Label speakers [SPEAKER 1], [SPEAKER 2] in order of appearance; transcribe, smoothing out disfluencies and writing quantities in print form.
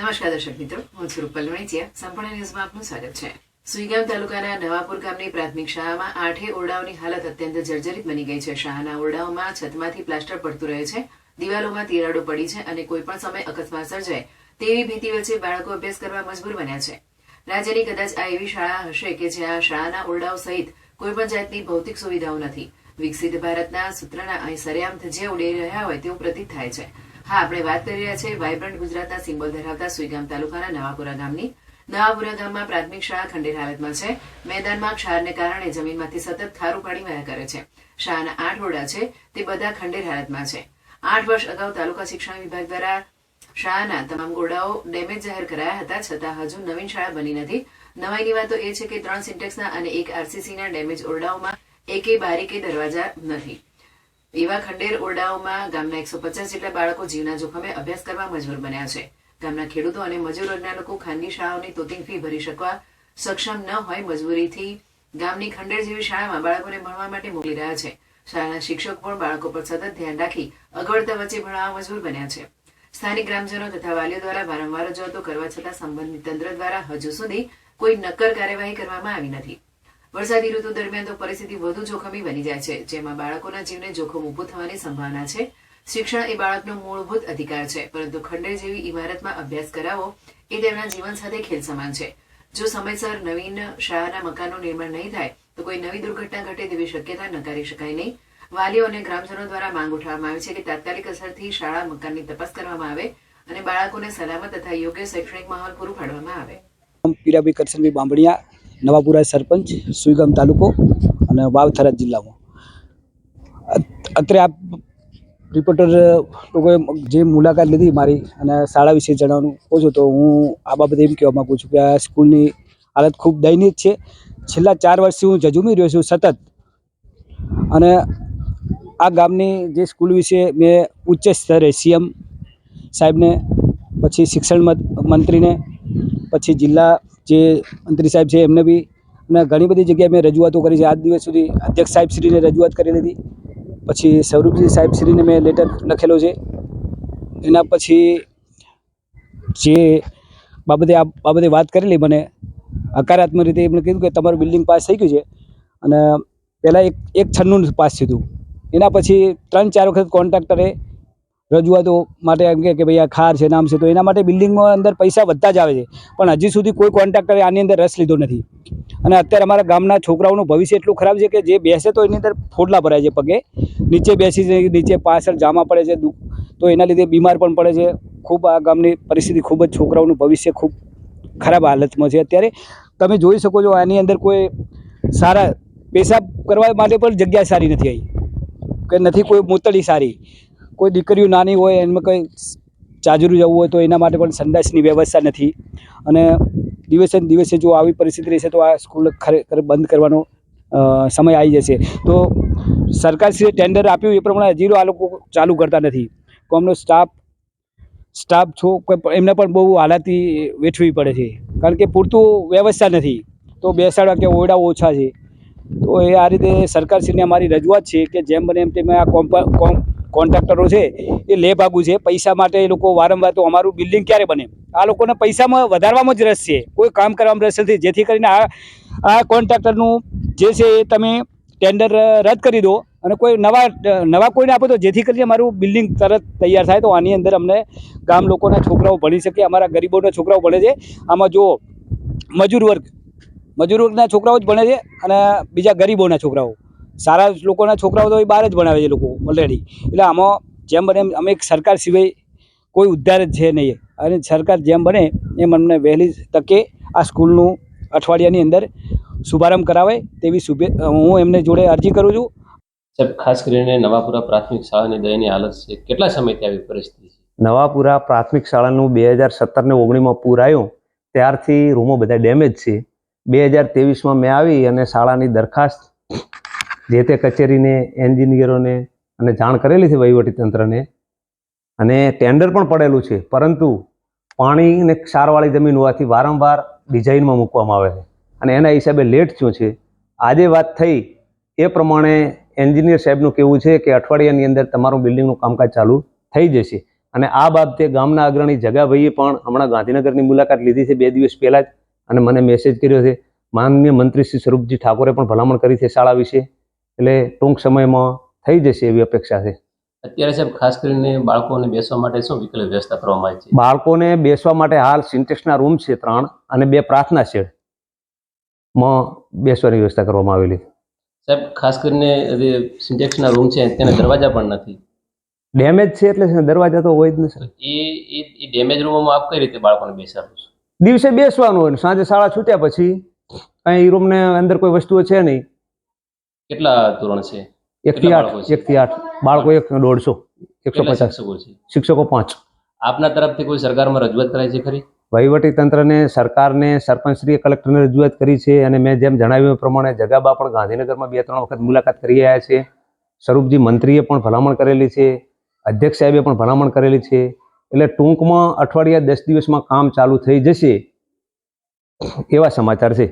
[SPEAKER 1] નમસ્કાર દર્શક મિત્રો, હું છું રૂપલ વણિચિયા. સંપૂર્ણ ન્યૂઝમાં આપનું સ્વાગત છે. સુઈગામ તાલુકાના નવાપુર ગામની પ્રાથમિક શાળામાં 8 ઓરડાઓની હાલત અત્યંત જર્જરિત બની ગઈ છે. શાળાના ઓરડાઓમાં છતમાંથી પ્લાસ્ટર પડતું રહે છે, દિવાલોમાં તિરાડો પડી છે અને કોઈ પણ સમય અકસ્માત સર્જાય તેવી ભીતિ વચ્ચે બાળકો અભ્યાસ કરવા મજબૂર બન્યા છે. રાજ્યની કદાચ આ એવી શાળા હશે કે જ્યાં શાળાના ઓરડાઓ સહિત કોઈ પણ જાતની ભૌતિક સુવિધાઓ નથી. વિકસિત ભારતના સૂત્રના અહીં સરેઆમ ધજિયા ઉડી રહ્યા હોય તેવું પ્રતીત થાય છે. હા, આપણે વાત કરી રહ્યા છીએ વાઇબ્રન્ટ ગુજરાતના સિમ્બોલ ધરાવતા સુઈગામ તાલુકાના નવાપુરા ગામની. નવાપુરા ગામમાં પ્રાથમિક શાળા ખંડેર હાલતમાં છે. મેદાનમાં ક્ષારને કારણે જમીનમાંથી સતત ખારું પાણી વહ્યા કરે છે. શાળાના 8 ઓરડા છે તે બધા ખંડેર હાલતમાં છે. 8 વર્ષ અગાઉ તાલુકા શિક્ષણ વિભાગ દ્વારા શાળાના તમામ ઓરડાઓ ડેમેજ જાહેર કરાયા હતા, છતાં હજુ નવીન શાળા બની નથી. નવાઈની વાત તો એ છે કે 3 સિન્ટેક્સના અને 1 આરસીસીના ડેમેજ ઓરડાઓમાં એકે બારી કે દરવાજા નથી. એવા ખંડેર ઓરડાઓમાં ગામના 150 જેટલા બાળકો જીવના જોખમે અભ્યાસ કરવા મજબૂર બન્યા છે. ગામના ખેડૂતો અને મજૂર વર્ગના લોકો ખાનગી શાળાઓની તોતિંગ ફી ભરી શકવા સક્ષમ ન હોય મજબૂરીથી ગામની ખંડેર જેવી શાળામાં બાળકોને ભણવા માટે મોકલી રહ્યા છે. શાળાના શિક્ષકો પણ બાળકો પર સતત ધ્યાન રાખી અગવડતા વચ્ચે ભણાવવા મજબૂર બન્યા છે. સ્થાનિક ગ્રામજનો તથા વાલીઓ દ્વારા વારંવાર રજૂઆતો કરવા છતાં સંબંધિત તંત્ર દ્વારા હજુ સુધી કોઈ નક્કર કાર્યવાહી કરવામાં આવી નથી. વરસાદી ઋતુ દરમિયાન તો પરિસ્થિતિ વધુ જોખમી બની જાય છે, જેમાં બાળકોના જીવને જોખમ ઊભું થવાની સંભાવના છે. શિક્ષણ એ બાળકનો મૂળભૂત અધિકાર છે, પરંતુ ખંડેર જેવી ઇમારતમાં અભ્યાસ કરાવવો એ તેમના જીવન સાથે ખેલ સમાન છે. જો સમયસર નવીન શાળાના મકાનનું નિર્માણ નહીં થાય તો કોઈ નવી દુર્ઘટના ઘટે તેવી શક્યતા નકારી શકાય નહીં. વાલીઓ અને ગ્રામજનો દ્વારા માંગ ઉઠાવવામાં આવી છે કે તાત્કાલિક અસરથી શાળા મકાનની તપાસ કરવામાં આવે અને બાળકોને સલામત તથા યોગ્ય શૈક્ષણિક માહોલ પૂરું પાડવામાં આવે.
[SPEAKER 2] પીરાભાઈ કરશનભાઈ બાંભણિયા, નવાપુરા સરપંચ, સુઈગામ તાલુકો અને વાવ થરાદ જિલ્લામાં. અત્યારે આ રિપોર્ટર લોકોએ જે મુલાકાત લીધી મારી અને શાળા વિશે જણાવવાનું કહું છું, તો હું આ બાબતે એમ કહેવા માગું છું કે આ સ્કૂલની હાલત ખૂબ દયનીય છે. છેલ્લા 4 વર્ષથી હું ઝઝૂમી રહ્યો છું સતત, અને આ ગામની જે સ્કૂલ વિશે મેં ઉચ્ચ સ્તરે સીએમ સાહેબને, પછી શિક્ષણ મંત્રીને, પછી જિલ્લા જે મંત્રી સાહેબ છે એમને બી, અને ઘણી બધી જગ્યાએ મેં રજૂઆતો કરી છે. આજ દિવસ સુધી અધ્યક્ષ સાહેબશ્રીને રજૂઆત કરી લીધી, પછી સ્વરૂપજી સાહેબશ્રીને મેં લેટર લખેલો છે. એના પછી જે આ બાબતે વાત કરેલી, મને હકારાત્મક રીતે એમણે કીધું કે તમારું બિલ્ડિંગ પાસ થઈ ગયું છે, અને પહેલાં એક 96 પાસ થયું હતું. એના પછી 3-4 વખત કોન્ટ્રાક્ટરે રજૂઆતો માટે એમ કે ભાઈ આ ખાર છે, નામ છે, તો એના માટે બિલ્ડિંગમાં અંદર પૈસા વધતા જ આવે છે, પણ હજી સુધી કોઈ કોન્ટ્રાક્ટરે આની અંદર રસ લીધો નથી. અને અત્યારે અમારા ગામના છોકરાઓનું ભવિષ્ય એટલું ખરાબ છે કે જે બેસે તો એની અંદર ફોડલા ભરાય છે, પગે નીચે બેસી જાય, નીચે પાછળ જામા પડે છે, તો એના લીધે બીમાર પણ પડે છે. ખૂબ આ ગામની પરિસ્થિતિ ખૂબ જ, છોકરાઓનું ભવિષ્ય ખૂબ ખરાબ હાલતમાં છે. અત્યારે તમે જોઈ શકો છો, આની અંદર કોઈ સારા પેશાબ કરવા માટે પણ જગ્યા સારી નથી આવી, કે નથી કોઈ મોતળી સારી. કોઈ દીકરીઓ નાની હોય, એમાં કંઈ ચાજરું જવું હોય તો એના માટે પણ સંડાસની વ્યવસ્થા નથી. અને દિવસે ને દિવસે જો આવી પરિસ્થિતિ રહેશે તો આ સ્કૂલ ખરેખર બંધ કરવાનો સમય આવી જશે. તો સરકારશ્રીએ ટેન્ડર આપ્યું એ પ્રમાણે હજી આ લોકો ચાલુ કરતા નથી. કોમનો સ્ટાફ એમને પણ બહુ હાલાતી વેઠવી પડે છે, કારણ કે પૂરતું વ્યવસ્થા નથી, તો બેસાડવા કે ઓરડા ઓછા છે. તો એ આ રીતે સરકારશ્રીને અમારી રજૂઆત છે કે જેમ બને એમ તેમ આ કોન્ટ્રાક્ટરો છે એ લે ભાગું છે. પૈસા માટે એ લોકો વારંવાર, તો અમારું બિલ્ડિંગ ક્યારે બને? આ લોકોને પૈસામાં વધારવામાં જ રસ છે, કોઈ કામ કરવામાં રસ નથી. જેથી કરીને આ કોન્ટ્રાક્ટરનું જે છે એ તમે ટેન્ડર રદ કરી દો અને કોઈ નવા કોઈને આપો, તો જેથી કરીને અમારું બિલ્ડિંગ તરત તૈયાર થાય. તો આની અંદર અમને ગામ લોકોના છોકરાઓ ભણી શકે, અમારા ગરીબોના છોકરાઓ ભણે છે. આમાં જો મજૂર વર્ગના છોકરાઓ જ ભણે છે, અને બીજા ગરીબોના છોકરાઓ, સારા લોકોના છોકરાઓ તો એ બહાર જ ભણાવે છે લોકો ઓલરેડી. એટલે આમાં જેમ બને એમ અમે સરકાર સિવાય કોઈ ઉદ્ધાર જ છે નહીં, અને સરકાર જેમ બને એમ અમને વહેલી તકે આ સ્કૂલનું અઠવાડિયાની અંદર શુભારંભ કરાવે તેવી હું એમને જોડે અરજી કરું છું.
[SPEAKER 3] સાહેબ, ખાસ કરીને નવાપુરા પ્રાથમિક શાળાની દયનીય હાલત છે. કેટલા સમયથી આવી પરિસ્થિતિ છે?
[SPEAKER 4] નવાપુરા પ્રાથમિક શાળાનું 2017 ને 19માં પૂર આવ્યું ત્યારથી રૂમો બધા ડેમેજ છે. 2023માં મેં આવી અને શાળાની દરખાસ્ત જે તે કચેરીને, એન્જિનિયરોને અને જાણ કરેલી છે વહીવટીતંત્રને, અને ટેન્ડર પણ પડેલું છે, પરંતુ પાણી અને ક્ષારવાળી જમીન હોવાથી વારંવાર ડિઝાઇનમાં મૂકવામાં આવે છે, અને એના હિસાબે લેટ થયું છે. આજે વાત થઈ એ પ્રમાણે એન્જિનિયર સાહેબનું કહેવું છે કે અઠવાડિયાની અંદર તમારું બિલ્ડિંગનું કામકાજ ચાલુ થઈ જશે. અને આ બાબતે ગામના અગ્રણી જગાભાઈએ પણ હમણાં ગાંધીનગરની મુલાકાત લીધી છે 2 દિવસ પહેલાં જ, અને મને મેસેજ કર્યો છે. માનનીય મંત્રી શ્રી સ્વરૂપજી ઠાકોરે પણ ભલામણ કરી છે શાળા વિશે, એટલે ટૂંક સમયમાં થઈ જશે એવી અપેક્ષા છે.
[SPEAKER 3] અત્યારે સાહેબ ખાસ કરીને બાળકોને બેસવા માટે શું વિકલ્પ વ્યવસ્થા કરવામાં આવી છે?
[SPEAKER 4] બાળકોને બેસવા માટે હાલ સિન્ટેક્સના રૂમ છે 3 અને 2 પ્રાર્થના શેડમાં બેસવાની વ્યવસ્થા કરવામાં આવેલી છે.
[SPEAKER 3] સાહેબ ખાસ કરીને જે સિન્ટેક્સના રૂમ છે તેના દરવાજા પણ નથી.
[SPEAKER 4] ડેમેજ છે એટલે દરવાજા તો હોય જ નહીં સર.
[SPEAKER 3] એ ડેમેજ રૂમમાં આપ કઈ રીતે બાળકોને બેસાડો છો?
[SPEAKER 4] દિવસે બેસવાનું હોય ને સાંજે શાળા છૂટ્યા પછી કંઈ રૂમને અંદર કોઈ વસ્તુઓ છે નહીં.
[SPEAKER 3] કેટલા ધોરણ છે?
[SPEAKER 4] 1 થી 8, 1 થી 8 બાળકો 150,
[SPEAKER 3] કેટલા
[SPEAKER 4] 150
[SPEAKER 3] શિક્ષકો છે?
[SPEAKER 4] શિક્ષકો 5.
[SPEAKER 3] આપના તરફથી કોઈ સરકારમાં રજૂઆત કરાઈ છે ખરી?
[SPEAKER 4] વહીવટી તંત્રને, સરકારને, સરપંચશ્રીએ કલેક્ટરને રજૂઆત કરી છે, અને મેં જેમ જણાવ્યું એ પ્રમાણે જગાબા પણ ગાંધીનગરમાં 2-3 વખત મુલાકાત કરી આવ્યા છે. સ્વરૂપજી મંત્રીએ પણ ભલામણ કરેલી છે, અધ્યક્ષ સાહેબે પણ ભલામણ કરેલી છે. એટલે ટૂંકમાં અઠવાડિયા 10 દિવસમાં કામ ચાલુ થઈ જશે એવા સમાચાર છે.